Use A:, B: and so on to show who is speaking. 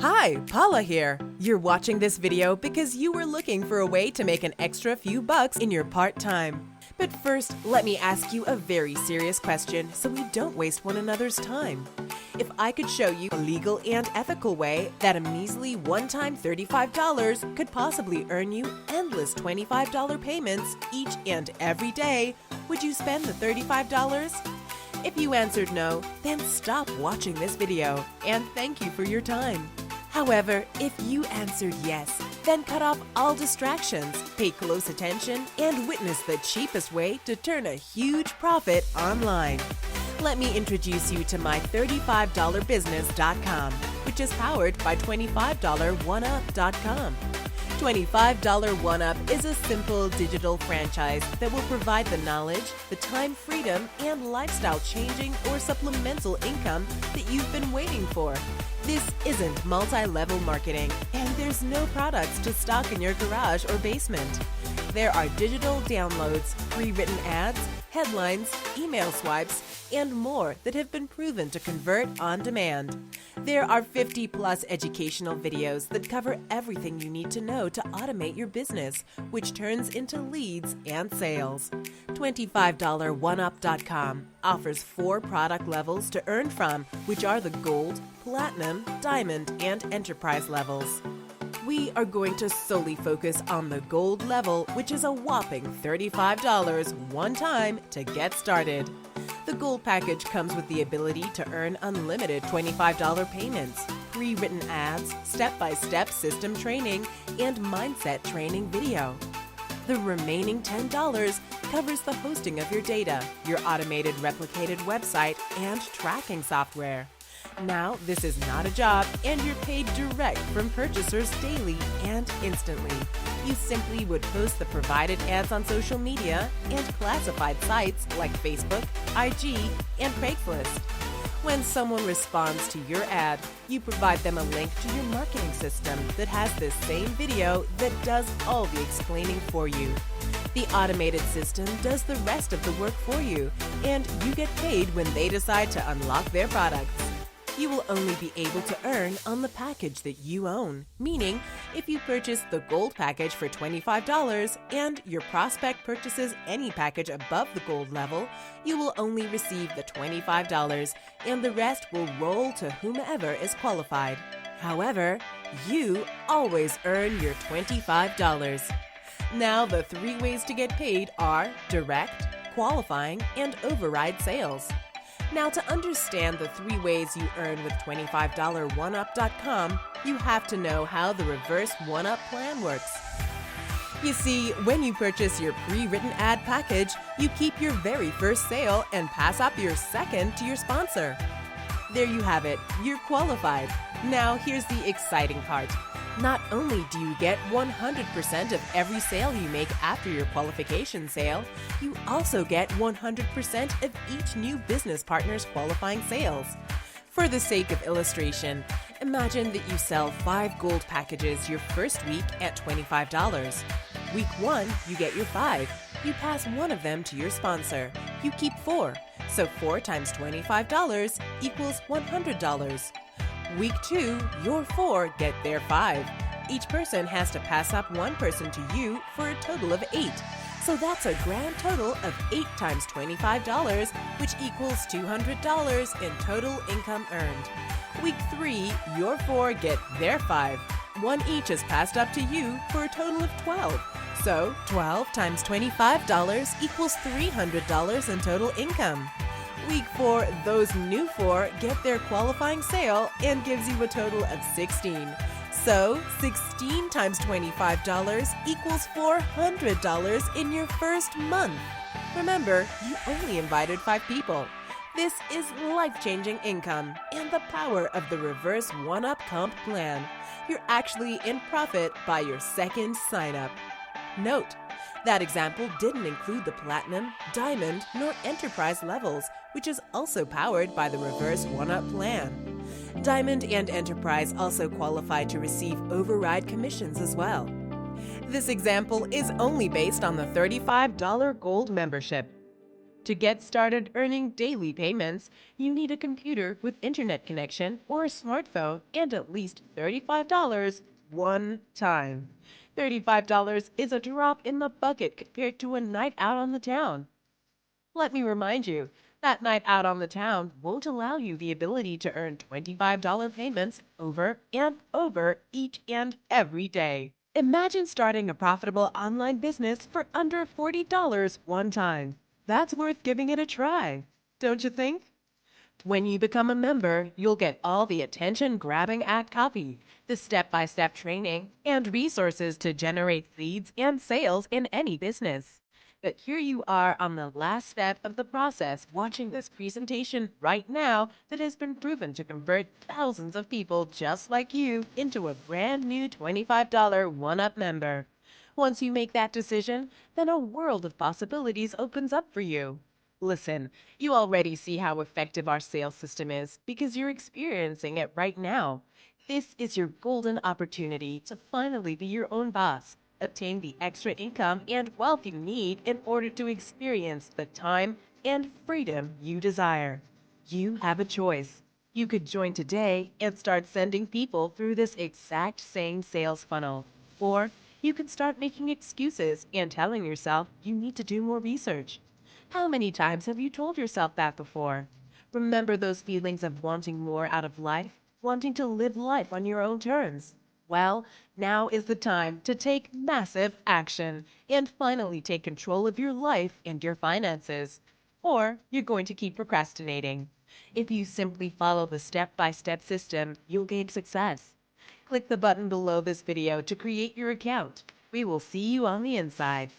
A: Hi, Paula here. You're watching this video because you were looking for a way to make an extra few bucks in your part-time. But first, let me ask you a very serious question so we don't waste one another's time. If I could show you a legal and ethical way that a measly one-time $35 could possibly earn you endless $25 payments each and every day, would you spend the $35? If you answered no, then stop watching this video and thank you for your time. However, if you answered yes, then cut off all distractions, pay close attention, and witness the cheapest way to turn a huge profit online. Let me introduce you to my $35business.com, which is powered by $25oneup.com. $25 OneUp is a simple digital franchise that will provide the knowledge, the time freedom, and lifestyle-changing or supplemental income that you've been waiting for. This isn't multi-level marketing, and there's no products to stock in your garage or basement. There are digital downloads, pre-written ads, headlines, email swipes, and more that have been proven to convert on demand. There are 50+ educational videos that cover everything you need to know to automate your business, which turns into leads and sales. $25oneup.com offers 4 product levels to earn from, which are the Gold, Platinum, Diamond, and Enterprise levels. We are going to solely focus on the Gold level, which is a whopping $35 one time to get started. The Gold package comes with the ability to earn unlimited $25 payments, pre-written ads, step-by-step system training, and mindset training video. The remaining $10 covers the hosting of your data, your automated replicated website, and tracking software. Now, this is not a job, and you're paid direct from purchasers daily and instantly. You simply would post the provided ads on social media and classified sites like Facebook, IG, and Craigslist. When someone responds to your ad, you provide them a link to your marketing system that has this same video that does all the explaining for you. The automated system does the rest of the work for you, and you get paid when they decide to unlock their products. You will only be able to earn on the package that you own, meaning if you purchase the Gold package for $25 and your prospect purchases any package above the Gold level, you will only receive the $25 and the rest will roll to whomever is qualified. However, you always earn your $25. Now, the 3 ways to get paid are direct, qualifying, and override sales. Now, to understand the 3 ways you earn with $25oneup.com, you have to know how the reverse one-up plan works. You see, when you purchase your pre-written ad package, you keep your very first sale and pass up your second to your sponsor. There you have it, you're qualified. Now, here's the exciting part. Not only do you get 100% of every sale you make after your qualification sale, you also get 100% of each new business partner's qualifying sales. For the sake of illustration, imagine that you sell 5 Gold packages your first week at $25. Week 1, you get your 5. You pass one of them to your sponsor. You keep 4. So 4 times $25 equals $100. Week 2, your 4 get their 5. Each person has to pass up one person to you for a total of 8. So that's a grand total of 8 times $25, which equals $200 in total income earned. Week 3, your 4 get their 5. One each is passed up to you for a total of 12. So 12 times $25 equals $300 in total income. Week 4, those new 4 get their qualifying sale and gives you a total of 16. So 16 times $25 equals $400 in your first month. Remember, you only invited 5 people. This is life-changing income and the power of the reverse one-up comp plan. You're actually in profit by your second sign-up. Note, that example didn't include the Platinum, Diamond, nor Enterprise levels, which is also powered by the reverse one-up plan. Diamond and Enterprise also qualify to receive override commissions as well. This example is only based on the $35 Gold membership. To get started earning daily payments, you need a computer with internet connection or a smartphone and at least $35 one time. $35 is a drop in the bucket compared to a night out on the town. Let me remind you, that night out on the town won't allow you the ability to earn $25 payments over and over each and every day. Imagine starting a profitable online business for under $40 one time. That's worth giving it a try, don't you think? When you become a member, you'll get all the attention-grabbing ad copy, the step-by-step training, and resources to generate leads and sales in any business. But here you are on the last step of the process, watching this presentation right now that has been proven to convert thousands of people just like you into a brand new $25 one-up member. Once you make that decision, then a world of possibilities opens up for you. Listen, you already see how effective our sales system is because you're experiencing it right now. This is your golden opportunity to finally be your own boss, obtain the extra income and wealth you need in order to experience the time and freedom you desire. You have a choice. You could join today and start sending people through this exact same sales funnel. Or you could start making excuses and telling yourself you need to do more research. How many times have you told yourself that before? Remember those feelings of wanting more out of life, wanting to live life on your own terms? Well, now is the time to take massive action and finally take control of your life and your finances. Or you're going to keep procrastinating. If you simply follow the step-by-step system, you'll gain success. Click the button below this video to create your account. We will see you on the inside.